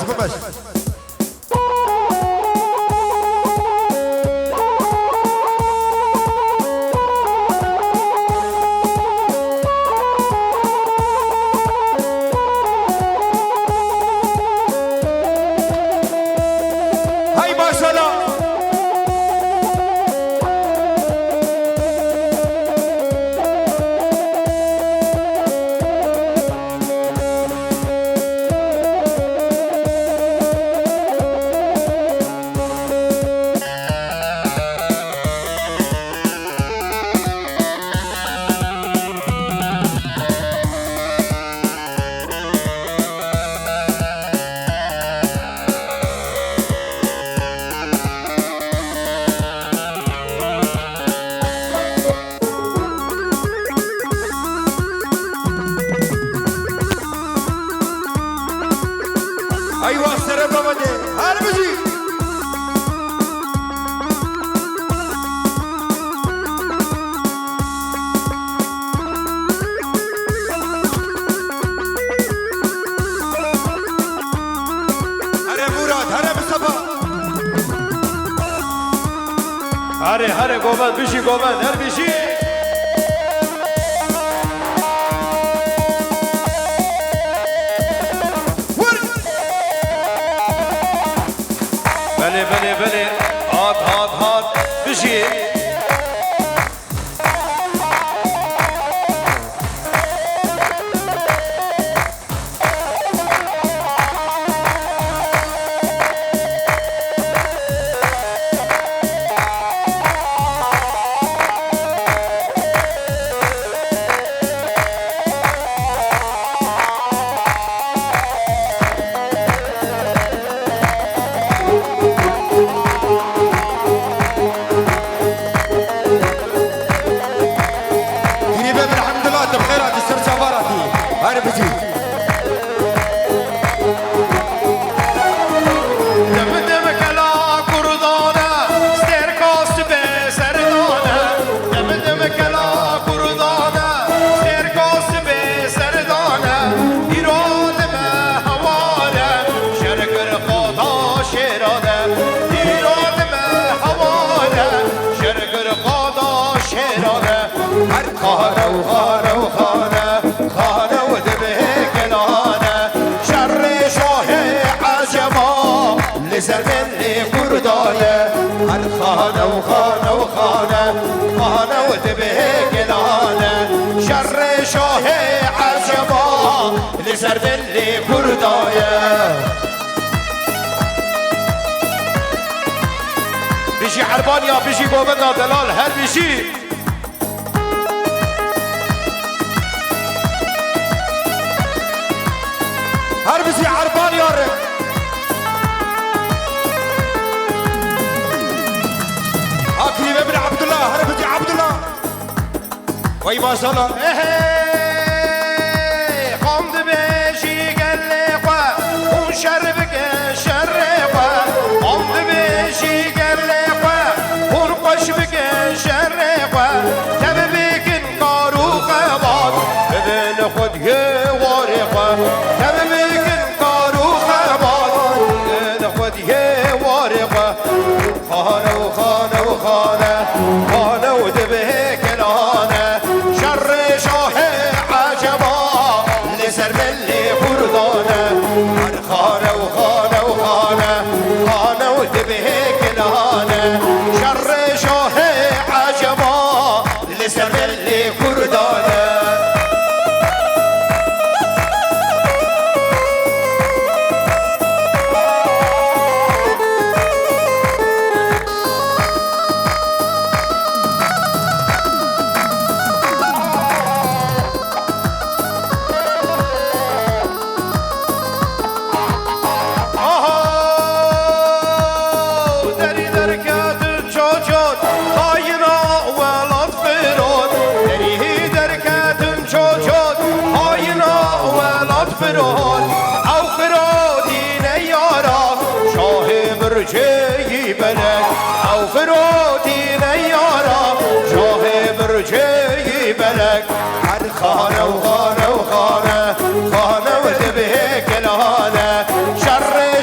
ببش ببش. ايوه سر بابدي هر بجي هر مراد هر مصطفى هر گوبند بشی گوبند هر بشی بله هات بشی خانه ودبه گلانه شر شاه عجما لزر من قردانه هر خانه ودبه گلانه شر شاه عجما لزر من قردانه بشي حربانيا بشي گوبندا دلال هر بشي هر بشي حربان يارك اكريم ابن عبد الله هر بشي عبد الله وي ما شاء الله قمت بشي قلقه ونشربك شرقه قمت بشي قلقه ونقشبك شرقه تببك الناروقه بعض ابن خديه وارقه تببك الناروقه بعض ابن خديه وارقه خانه ودبه كلانه شر شاه عجبا لسر ملي قردانه خانه ودبه كلانه شر شاه عجبا لسر ملي قردانه او فرودی نیارا شاه برجه بلک او فرودی نیارا شاه برجه بلک هر خانه و دبه کلانه شر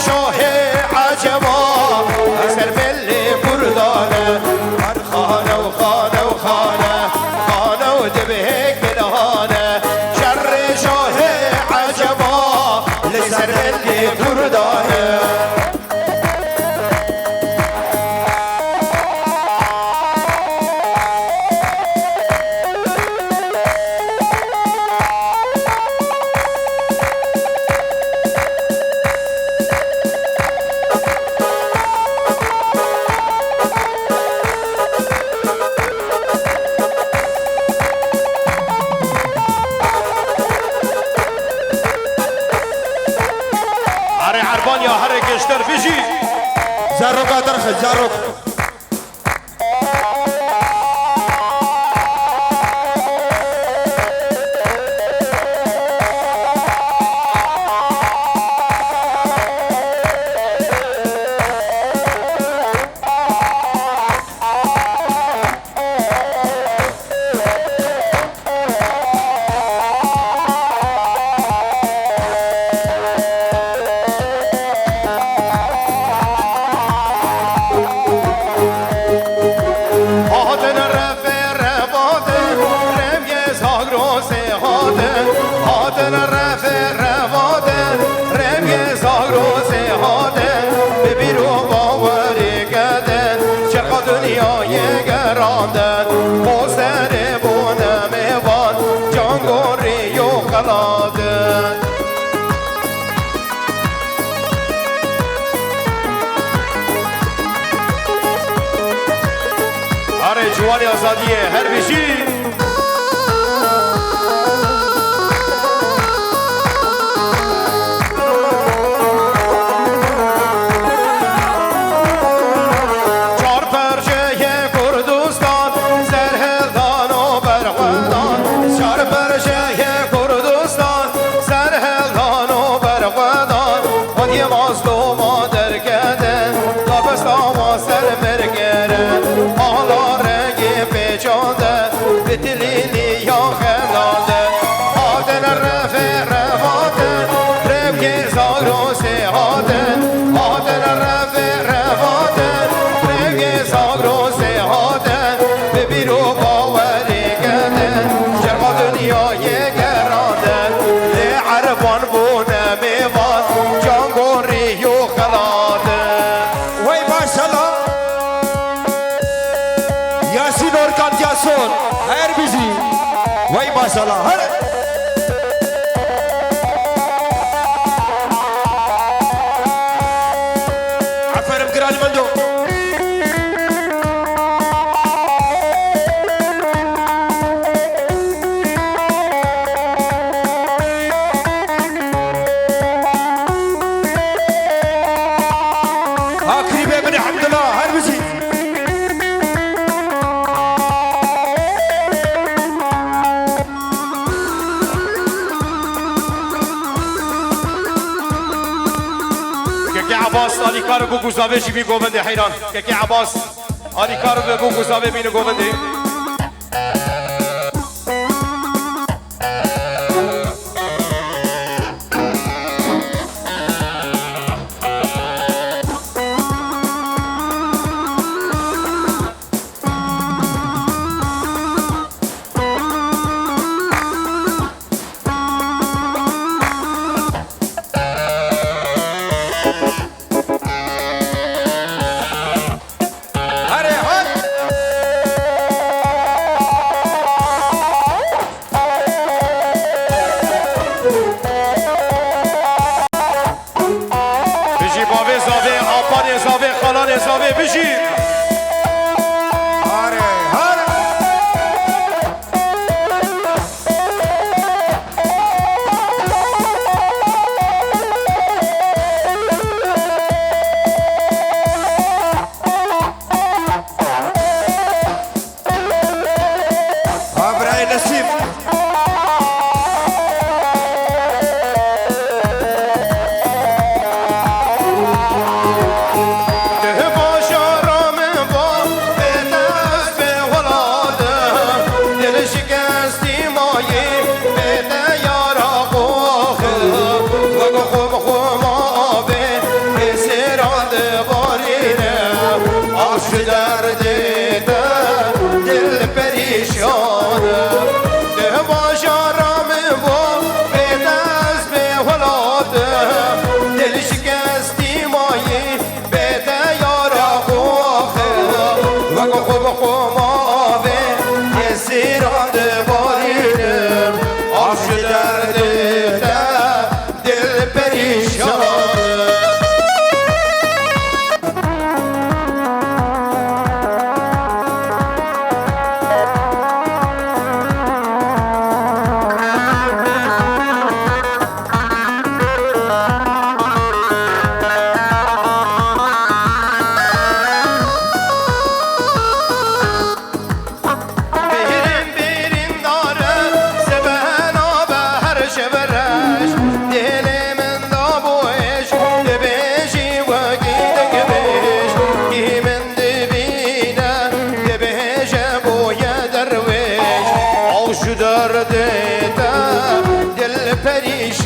گشتر بیجی زاروك ادرخ زاروك جوانی آزادیه هر بیشی چار پرچه کردستان سرهلدان و برغدان چار پرچه کردستان سرهلدان و برغدان خودی مظلوم در کده دابستا و سر مرگره بتليني يا خلاده هادن الرفع رفاتن ربك زارو سهادن هادن الرفع رفاتن ربك زارو سهادن ببيرو باوري قدن شرق دنيا يقرادن لعربان بونا ميوان جانگوري يو خلادن وي ما شاء الله ياسين أوركان جاسون هر بيزي وي ما شاء الله هر عفر مقرالي مندو آخري بابن حمد الله هر بيزي عباس آلی کارو بو گوزاوه جی بی گوونده حیران که عباس آلی کارو بو گوزاوه بین گوونده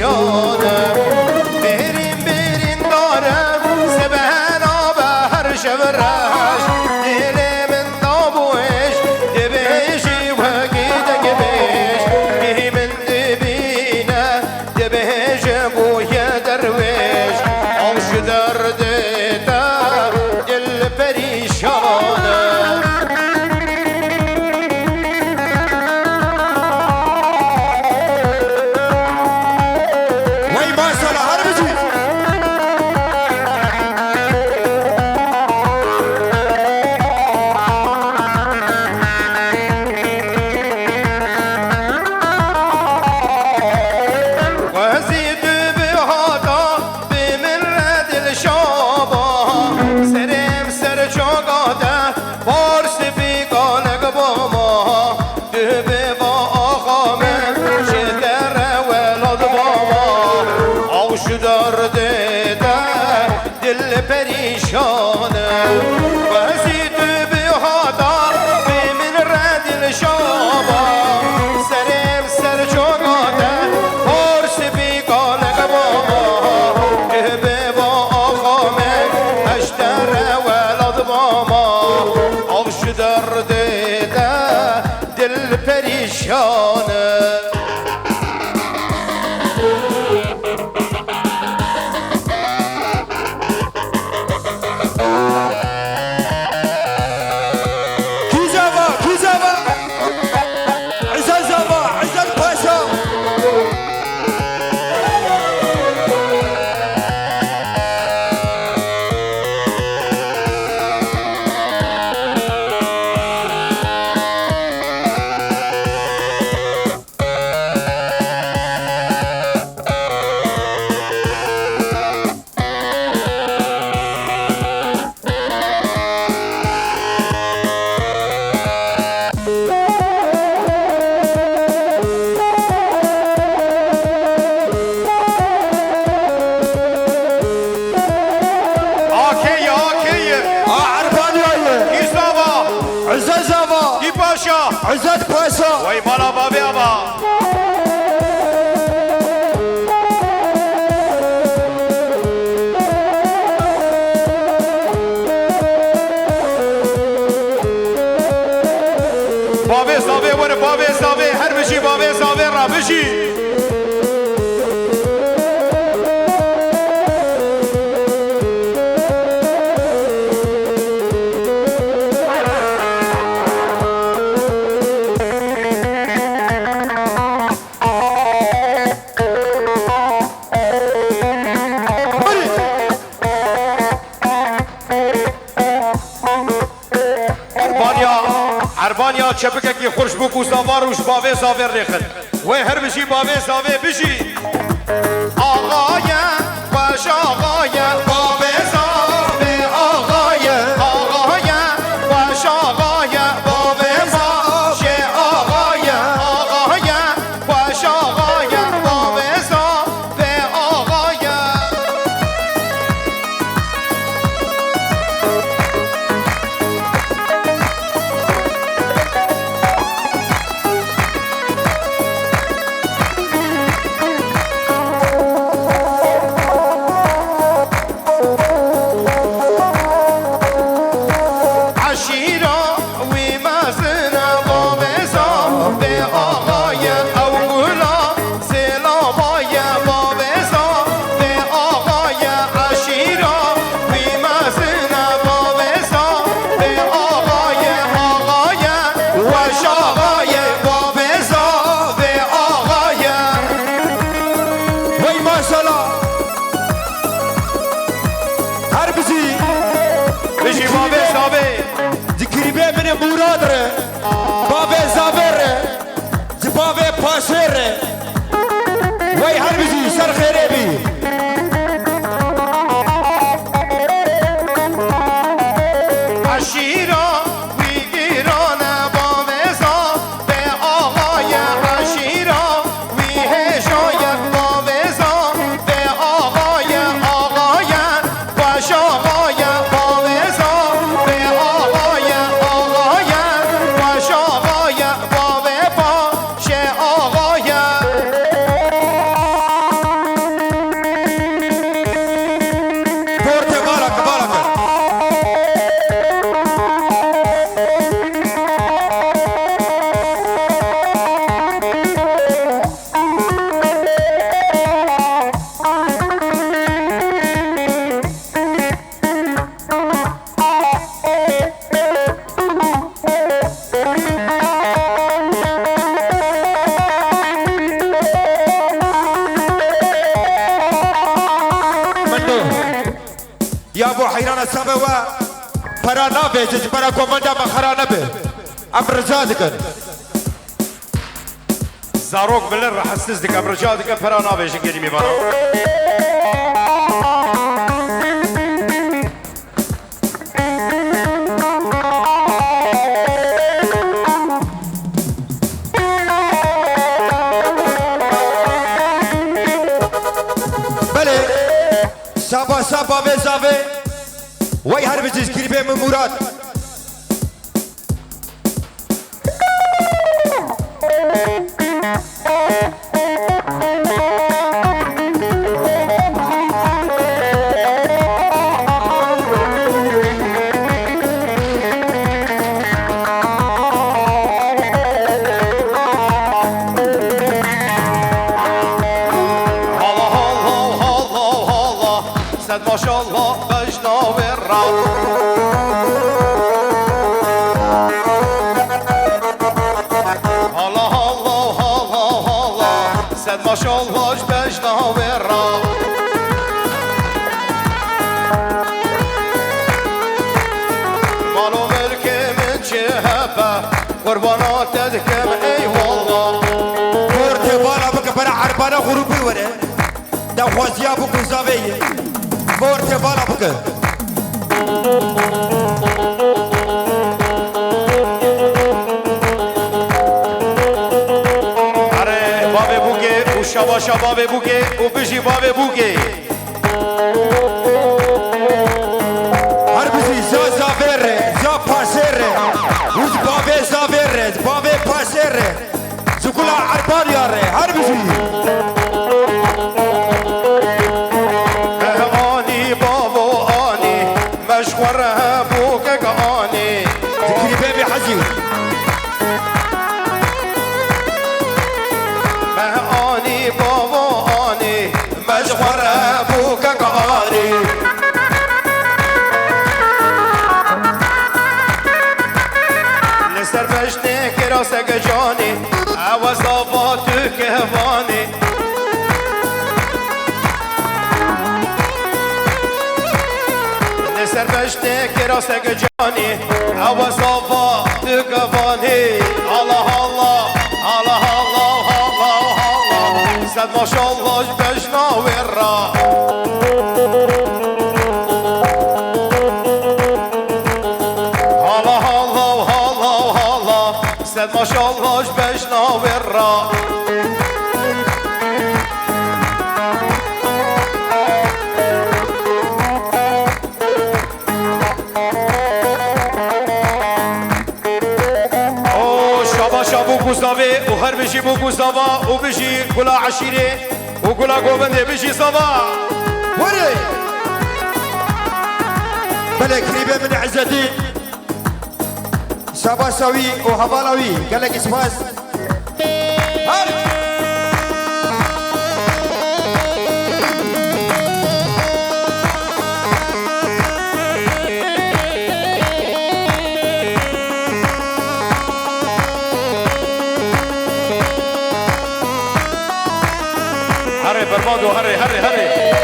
پریشانم بریم بریم دارم سبحانا به هر شب رش دل من نابوش دبیشی و گیدنگ بیش بی من دبینه دبیش بوی درویش آوش درده تا دل پریشانم دل پریشانم وزید به هادا به من رد الشابا سرم سر جوگاده پرس بیگانه بابا که به با آقا من اشتر ولد ماما آوش درده دل پریشانم عزت پاسا وای مالا بابی آبا بابی زاوی ور بابی زاوی هر بشی بابی زاوی را بشی عربانیا چپکه کی خوش بو زاواروش باوی زاور ریخن و هر بشی باوی زاوی بشی آقایا باش آقایا باوی زاوی آقایا آقایا باش آقایا باوی باش آقایا آقایا باش آقایا باوی زاوی آقایا مرادره بابه زابره زبابه پاسره وای هر بزی سر خیره بی عشیرا ویگیران بابه زابه آقای عشیرا وی هشایت بابه زابه آقای آقاین باش آقای بابه زابه آقای يا ابو حيران سبوا برا نابه جس برا كوماندا مخرا نبه امر جادك زاروك بلر راح استزدك ابرجادك فرانا بيش كلمه بنا بله سابا سابا بزاوه وای هر بجز کریبه من مراد ما شاء الله بجنا والراب الله الله الله الله سد ما شاء الله بجنا والراب مالو ملك من شهبه قربانات تذكر اي والله کورت بالا بک برا عربانا غروبی وره دا خوازیا بکو زاویه کورت بالا بک اره بابه بوگه و شبا شبابه بوگه و بجی بابه بوگه هر بزی زاویره زا پاسره وز بابه زاویره بابه پاسره زکولا عربان یاره هر بزی آنی بابو آنی مشوره بوگه آنی ذكري بيبي حزين آنی بابو آنی مشوره بوگه آنی نسر بشته کراسه جانی عوض آبا تو کهوانی نسر بشته کراسه جانی عوض آبا تو کهوانی الله الله الله الله الله الله صد ما شاء الله بجنا ورا الله الله الله الله صد ما شاء الله بجنا ورا شابو گوزاوه و هر بشی بو گوزاوا و بشی گلا عشیره و گلا گوبنده بشی صبا وري بلا قريبة من عزتي شابا سوي وهبالاوي قال لك اسفاس هري بربادو هري هري هري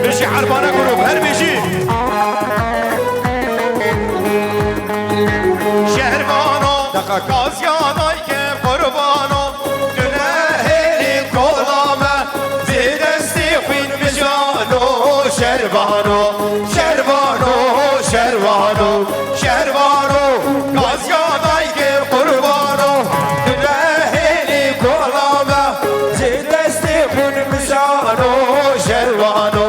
بيجي عربانة قلوب هل بيجي شهربانو قاسياناي كم قربانو گناهی کلامه زی دستی خوین بجانو شهربانو شهربانو شهربانو شهربانو قاسياناي كم قربانو گناهی کلامه زی دستی خوین بجانو شهربانو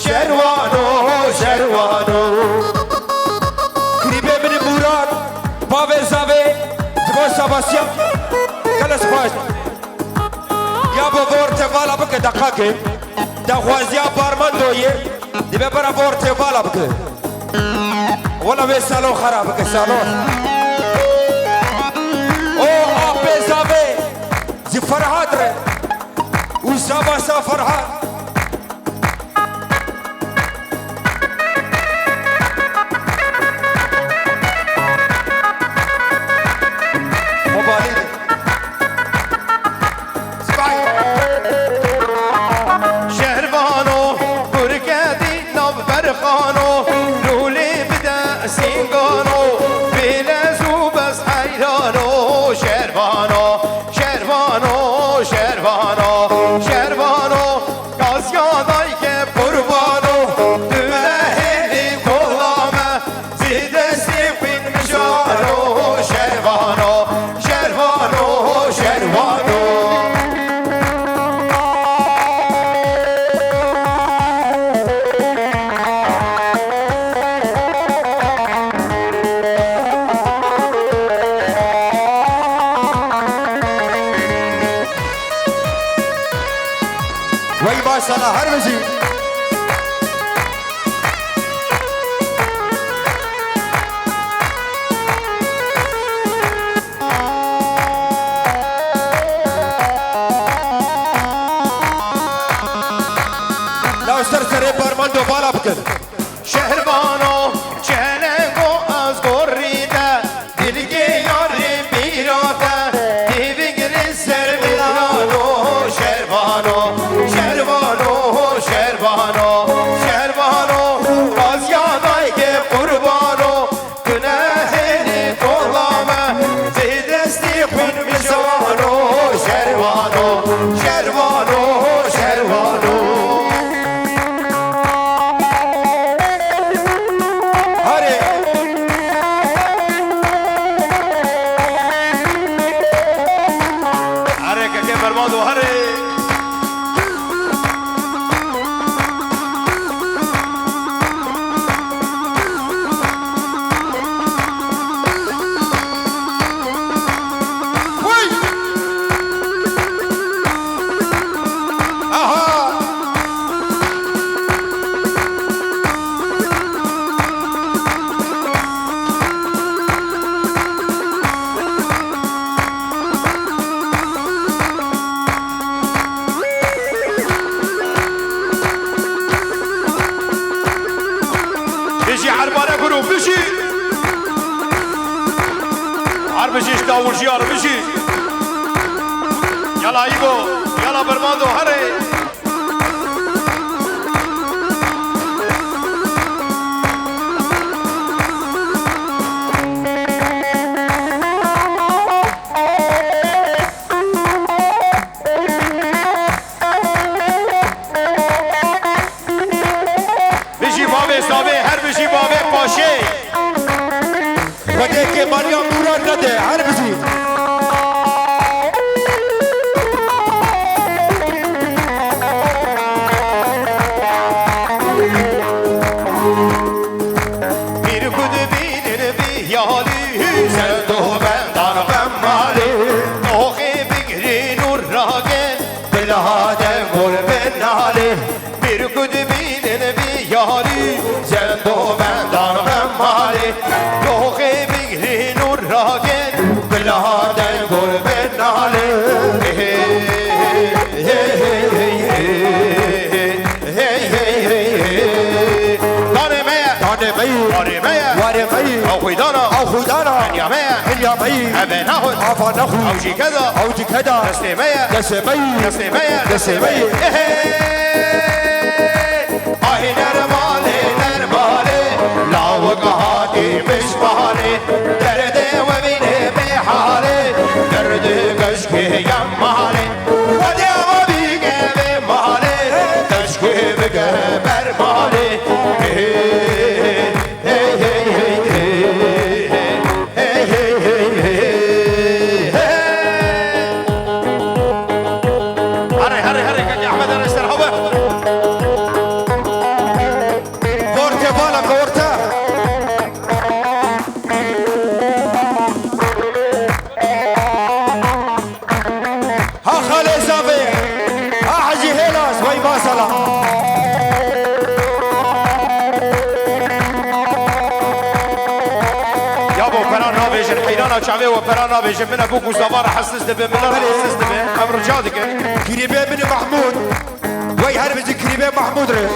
شهربانو شهربانو قريبة من مراد بابا زاوي زبو سباسيا قال اسفاس يا بورت بالا بك دقاقي دا خوازيا بارمان دويه دي ببرا بورت بالا بك ولا بي سالو خرابك سالو زي فرهاد ري وسابا سا فرهاد مبالي سبعي شهربانو بركادي ناب برخانو لولي بدا سينغانو بلازو بس حيرانو شهربانو شهربانو شهربانو شهربانو قاسياداي که قربانو دلهلی کلامه زیدستی فین مشارو شهربانو شهربانو شهربانو وای با سلا هر بزی لا سرسره برمان دو بالا بکن شهربانو چهلنگو از گریده دلگی یاری بیراده دیوگری سر بیرانو شهربانو شهربانو شهربانو شهربانو باز یادای که قربانو گناهی کلامه زیدستی خون میزانو شهربانو شهربانو شهربانو برمادو هره بيجي عربانة قلوب بيجي عرب بيجيش داور جيار بيجي يلا ايبو يلا برمادو هري بشی بابه پاشه بده که مریم نوران نده هر بزی bir kudu bilir bir yali sen doğ ben dargım mali doği bigri nur ragen bilhade vur ben nali bir kudu bilir bir yali sen doğ ben dargım mali doği bigri nur ragen bilhade vur ben nali أو خدانا اليامية أبي ناخد أو شي كذا تسليمية آهي نرمالي لاوق هاتي مش بحالي دردي وبيني بحالي دردي كشكي يمالي ودي وبيقى بمالي كشكي بقى برمالي يابو كنا نافيجن ایرانا چاوی و پرانا بیشه من ابو گوزاوار حسس دبه من حسس دبه امر جادی که كريبه من محمود وي هربزي كريبه محمود ره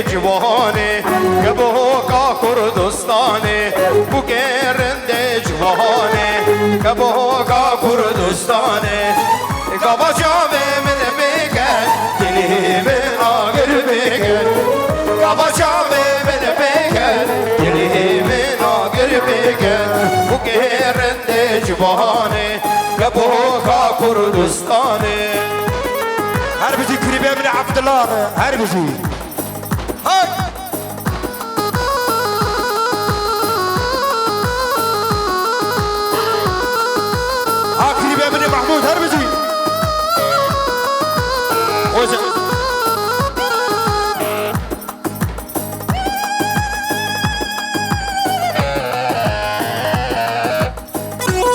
جوانه که بوکا کردستانه بگرند جوانه که بوکا کردستانه کابا جامه من بگن دلی من آگر بگن کابا جامه من بگن دلی من آگر بگن بگرند جوانه که بوکا کردستانه هربزي كريبه من عبد الله هربزي هاي كريبه من محمود هربزي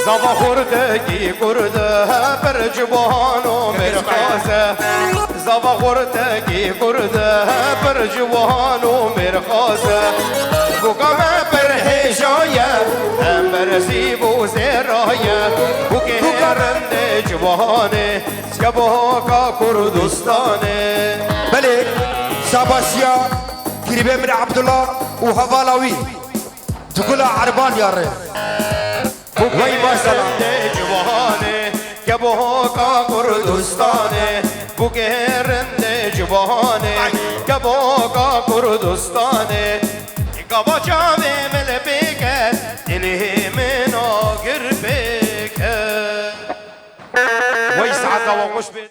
زبا خوردگی کرده بر جوان و مرخازه زبا خوردگی کرده بر جوان و مرخازه بگم بر هجایه هم بر زیب و زرایه بگرند جوانه که بوکا کردستانه بله ساباسيا كريبه من عبد الله وهفالاوي تقول عربان يا ري وی بسند جوانه که بوکا کردستانه بگرند جوانه که بوکا کردستانه گابا جامه مل بگن دلی من آگر بگن وی ساعت و خوش